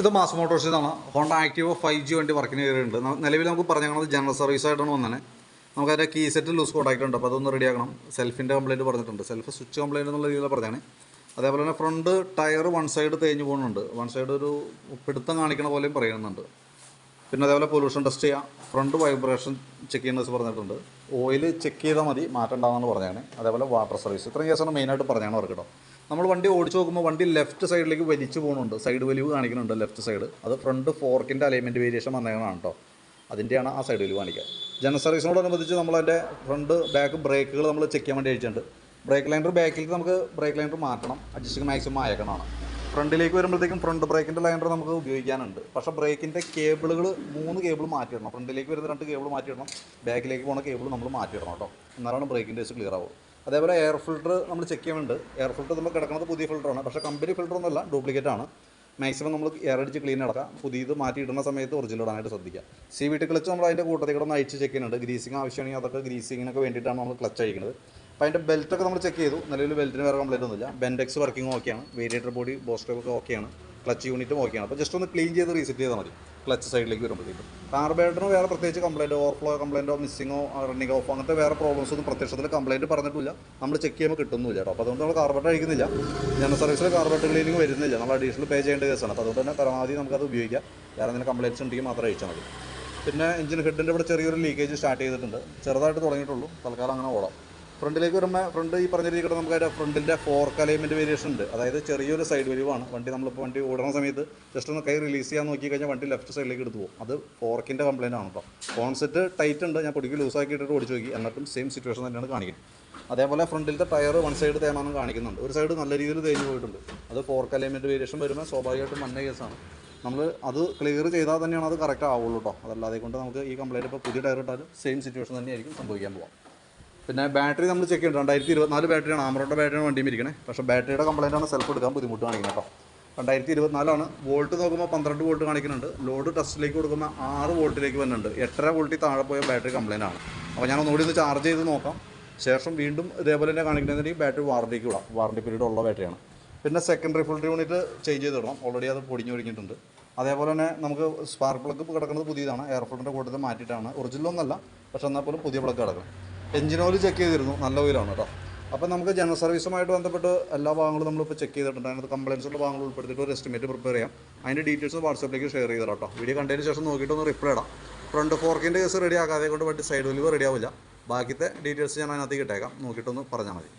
ഇത് മാസ് മോട്ടോഴ്സിൽ നിന്നാണ് Honda Activa 5G വണ്ടി വർക്കിന് കയറിയിട്ടുണ്ട്. നിലവിൽ നമുക്ക് പറഞ്ഞാൽ ജനറൽ സർവീസ് ആയിട്ടാണ് വന്നത്. നമുക്കതിൻ്റെ കീ സെറ്റ് ലൂസ് കോട്ടായിട്ടുണ്ട്. അപ്പോൾ അതൊന്ന് റെഡിയാക്കണം. സെൽഫിൻ്റെ കംപ്ലയിൻറ്റ് പറഞ്ഞിട്ടുണ്ട്. സെൽഫ് സ്വിച്ച് കംപ്ലയിൻറ്റ് എന്നുള്ള രീതിയിൽ പറഞ്ഞാണ്. അതേപോലെ തന്നെ ഫ്രണ്ട് ടയർ വൺ സൈഡ് തേഞ്ഞ് പോകുന്നുണ്ട്. വൺ സൈഡ് ഒരു പിടുത്തം കാണിക്കണ പോലെയും പറയുന്നുണ്ട്. പിന്നെ അതേപോലെ പൊല്യൂഷൻ ടെസ്റ്റ് ചെയ്യാം, ഫ്രണ്ട് വൈബ്രേഷൻ ചെക്ക് ചെയ്യുന്നത് പറഞ്ഞിട്ടുണ്ട്. ഓയിൽ ചെക്ക് ചെയ്താൽ മതി, മാറ്റേണ്ടതെന്ന് പറഞ്ഞാണ്. അതേപോലെ വാട്ടർ സർവീസ്, ഇത്രയും കേസാണ് മെയിനായിട്ട് പറഞ്ഞാണ് അവർക്ക് കേട്ടോ. നമ്മൾ വണ്ടി ഓടിച്ച് നോക്കുമ്പോൾ വണ്ടി ലെഫ്റ്റ് സൈഡിലേക്ക് വലിച്ചു പോകുന്നുണ്ട്, സൈഡ് വലിവ് കാണിക്കുന്നുണ്ട് ലെഫ്റ്റ് സൈഡ്. അത് ഫ്രണ്ട് ഫോർക്കിൻ്റെ അലൈൻമെൻറ്റ് വേരിയേഷൻ വന്നേക്കണതാണ് കേട്ടോ. അതിൻ്റെയാണ് ആ സൈഡ് വലിവ് കാണിക്കുക. ജനറൽ സർവീസിനോടനുബന്ധിച്ച് നമ്മളതിൻ്റെ ഫ്രണ്ട് ബാക്ക് ബ്രേക്കുകൾ നമ്മൾ ചെക്ക് ചെയ്യാൻ വേണ്ടി അയച്ചിട്ടുണ്ട്. ബ്രേക്ക് ലൈനർ ബാക്കിലേക്ക് നമുക്ക് ബ്രേക്ക് ലൈനർ മാറ്റണം, അഡ്ജസ്റ്റിംഗ് മാക്സിമം അയക്കണമാണ്. ഫ്രണ്ടിലേക്ക് വരുമ്പോഴത്തേക്കും ഫ്രണ്ട് ബ്രേക്കിൻ്റെ ലൈനർ നമുക്ക് ഉപയോഗിക്കാനുണ്ട്. പക്ഷേ ബ്രേക്കിൻ്റെ കേബിളുകൾ 3 കേബിൾ മാറ്റിയിടണം. ഫ്രണ്ടിലേക്ക് വരുന്ന 2 കേബിൾ മാറ്റിയിടണം, ബാക്കിലേക്ക് പോകുന്ന കേബിൾ നമ്മൾ മാറ്റിയിടണം കേട്ടോ. എന്നാലാണ് ബ്രേക്കിൻ്റെ കേസ് ക്ലിയർ ആവുള്ളൂ. അതേപോലെ എയർ ഫിൽറ്റർ നമ്മൾ ചെക്ക് ചെയ്യുന്നുണ്ട്. എയർ ഫിൽറ്റർ നമ്മൾ കിടക്കുന്നത് പുതിയ ഫിൽറ്ററാണ്, പക്ഷേ കമ്പനി ഫിൽറ്ററൊന്നുമല്ല, ഡ്യൂപ്ലിക്കേറ്റ് ആണ്. മാക്സിമം നമ്മൾ എയർ അടിച്ച് ക്ലീൻ നടക്കാം. പുതിയത് മാറ്റിയിടുന്ന സമയത്ത് ഒറിജിനൽ ഇടാനായിട്ട് ശ്രദ്ധിക്കുക. CVT ക്ലച്ച് നമ്മൾ അതിൻ്റെ കൂട്ടത്തിൽ കൂടെ ഒന്ന് അയച്ച് ചെക്ക് ചെയ്യുന്നുണ്ട്. ഗ്രീസിങ് ആവശ്യമാണെങ്കിൽ അതൊക്കെ ഗ്രീസിങ്ങിനൊക്കെ വേണ്ടിയിട്ടാണ് നമ്മൾ ക്ലച്ച് അയക്കുന്നത്. അപ്പോൾ അതിൻ്റെ ബെൽറ്റൊക്കെ നമ്മൾ ചെക്ക് ചെയ്തു. നിലവിൽ ബെൽറ്റിന് വേറെ കംപ്ലയിൻ്റ് ഒന്നുമില്ല. ബെൻഡെക്സ് വർക്കിംഗ് ഓക്കെയാണ്, വേരിയേറ്റർ ബോഡി ബോസ്റ്റൊക്കെ ഓക്കെയാണ്, ക്ലച്ച് യൂണിറ്റും ഓക്കെയാണ്. അപ്പോൾ ജസ്റ്റ് ഒന്ന് ക്ലീൻ ചെയ്ത് റീസെറ്റ് ചെയ്താൽ മതി ക്ലച്ച് സൈഡിലേക്ക് വരുമ്പോഴത്തേക്കും. കാർബറേറ്ററിന് വേറെ പ്രത്യേകിച്ച് കംപ്ലയിൻറ്റ്, ഓവർഫ്ലോ കംപ്ലയിൻറ്റോ മിസ്സിങ്ങോ റണ്ണിങ് ഓഫ് അങ്ങനത്തെ വേറെ പ്രോബ്ലംസ് ഒന്നും പ്രത്യക്ഷത്തിൽ കംപ്ലയിൻറ്റ് പറഞ്ഞിട്ടില്ല. നമ്മൾ ചെക്ക് ചെയ്യുമ്പോൾ കിട്ടുന്നില്ല കേട്ടോ. അപ്പോൾ അതുകൊണ്ട് നമ്മൾ കാർബറേറ്റർ അഴിക്കുന്നില്ല. ജനറൽ സർവീസിൽ കാർബറേറ്റർ ക്ലീനിങ് വരുന്നില്ല, നമ്മൾ അഡീഷണൽ പേ ചെയ്യേണ്ട കേസാണ്. അപ്പോൾ അതുകൊണ്ട് തന്നെ പരമാവധി നമുക്കത് ഉപയോഗിക്കാം. വേറെ എന്തെങ്കിലും കംപ്ലയിൻറ്റ്സ് ഉണ്ടെങ്കിൽ മാത്രം അഴിച്ചാൽ മതി. പിന്നെ എഞ്ചിൻ ഹെഡിൻ്റെ ഇവിടെ ചെറിയൊരു ലീക്കേജ് സ്റ്റാർട്ട് ചെയ്തിട്ടുണ്ട്, ചെറുതായിട്ട് തുടങ്ങിയിട്ടുള്ളൂ. തൽക്കാലം അങ്ങനെ ഓടാം. ഫ്രണ്ടിലേക്ക് വരുമ്പോൾ ഫ്രണ്ട് ഈ പറഞ്ഞ രീതിയിൽ നമുക്ക് അതിൻ്റെ ഫ്രണ്ടിൻ്റെ ഫോർക്ക് അലൈൻമെൻറ്റ് വേരിയേഷൻ ഉണ്ട്. അതായത് ചെറിയൊരു സൈഡ് വലിവാണ്. നമ്മളിപ്പോൾ വണ്ടി ഓടുന്ന സമയത്ത് ജസ്റ്റ് ഒന്ന് കൈ റിലീസ് ചെയ്യാൻ നോക്കി കഴിഞ്ഞാൽ വണ്ടി ലെഫ്റ്റ് സൈഡിലേക്ക് എടുത്ത് പോകും. അത് ഫോർക്കിൻ്റെ കംപ്ലയിൻ്റ് ആണ് കേട്ടോ. കോൺസെറ്റ് ടൈറ്റ് ഉണ്ട്, ഞാൻ പൊടിക്ക് ലൂസാക്കിയിട്ട് ഓടിച്ച് നോക്കി, എന്നിട്ടും സെയിം സിറ്റുവേഷൻ തന്നെയാണ് കാണിക്കുന്നത്. അതേപോലെ ഫ്രണ്ടിലത്തെ ടയർ വൺ സൈഡ് തേമാനം കാണിക്കുന്നുണ്ട്, ഒരു സൈഡ് നല്ല രീതിയിൽ തേഞ്ഞ് പോയിട്ടുണ്ട്. അത് ഫോർക്ക് അലൈൻമെൻറ്റ് വേരിയേഷൻ വരുമ്പോൾ സ്വാഭാവികമായിട്ടും മഞ്ഞ കേസാണ്. നമ്മൾ അത് ക്ലിയർ ചെയ്താൽ തന്നെയാണ് അത് കറക്റ്റ് ആവുള്ളൂ കേട്ടോ. അതല്ലാതെ കൊണ്ട് നമുക്ക് ഈ കംപ്ലയിൻറ്റ് ഇപ്പോൾ പുതിയ ടയർ ഇട്ടാലും സെയിം സിറ്റുവേഷൻ തന്നെയായിരിക്കും സംഭവിക്കാൻ പോകാം. പിന്നെ ബാറ്ററി നമ്മൾ ചെക്ക് ചെയ്യുന്നുണ്ട്. 2024 ബാറ്ററിയാണ്, ആമറോയുടെ ബാറ്ററിയാണ് വണ്ടിയും ഇരിക്കുന്നത്. പക്ഷേ ബാറ്ററിയുടെ കംപ്ലയിൻ്റാണ് സെൽഫ് എടുക്കാൻ ബുദ്ധിമുട്ട് കാണിക്കുന്നത് കേട്ടോ. 2024 വോൾട്ട് നോക്കുമ്പോൾ 12 വോൾട്ട് കാണിക്കുന്നുണ്ട്. ലോഡ് ടെസ്റ്റിലേക്ക് കൊടുക്കുമ്പോൾ 6 വോൾട്ടിലേക്ക് വരുന്നുണ്ട്. 8.5 വോൾട്ടിൽ താഴെ പോയ ബാറ്ററി കംപ്ലയിൻ്റ് ആണ്. അപ്പോൾ ഞാൻ ഒന്നുകൂടി ഒന്ന് ചാർജ് ചെയ്ത് നോക്കാം, ശേഷം വീണ്ടും ഇതേപോലെ തന്നെ കാണിക്കുന്നതിന് ബാറ്ററി വാറണ്ടിക്ക് വിടാം. വാറണ്ടി പീരീഡ് ഉള്ള ബാറ്ററിയാണ്. പിന്നെ സെക്കൻഡറി ഫിൽറ്റർ യൂണിറ്റ് ചേഞ്ച് ചെയ്തിടണം, ഓൾറെഡി അത് പൊടിഞ്ഞൊരുങ്ങിയിട്ടുണ്ട്. അതേപോലെ തന്നെ നമുക്ക് സ്പാർക്ക് പ്ലഗ് കിടക്കുന്നത് പുതിയതാണ്, എയർ ഫിൽറ്ററിൻ്റെ കൂട്ടത്തിൽ മാറ്റിയിട്ടാണ്. ഒറിജിനലൊന്നല്ല, പക്ഷേ എന്നാൽ പോലും പുതിയ പ്ലഗ് കിടക്കണം. എഞ്ചിൻ ഓയിൽ ചെക്ക് ചെയ്തിരുന്നു, നല്ല ഓയിലാണ് കേട്ടോ. അപ്പോൾ നമുക്ക് ജനറൽ സർവീസുമായിട്ട് ബന്ധപ്പെട്ട് എല്ലാ ഭാഗങ്ങളും നമ്മളിപ്പോൾ ചെക്ക് ചെയ്തിട്ടുണ്ട്. അതിനകത്ത് കംപ്ലയിൻസുള്ള ഭാഗങ്ങൾ ഉൾപ്പെടുത്തിയിട്ട് ഒരു എസ്റ്റിമേറ്റ് പ്രിപ്പയർ ചെയ്യാം. അതിൻ്റെ ഡീറ്റെയിൽസ് വാട്സാപ്പിലേക്ക് ഷെയർ ചെയ്തോ കേട്ടോ. വീഡിയോ കണ്ടതിന് ശേഷം നോക്കിയിട്ടൊന്ന് റിപ്ലൈ ഇടാം. ഫ്രണ്ട് ഫോർക്കിൻ്റെ കേസ് റെഡി ആക്കാതെ കൊണ്ട് വണ്ടി സൈഡ് വലിവ് റെഡി ആവില്ല. ബാക്കിത്തെ ഡീറ്റെയിൽസ് ഞാൻ അതിനകത്ത് ഇട്ടേക്കാം, നോക്കിയിട്ടൊന്ന് പറഞ്ഞാൽ മതി.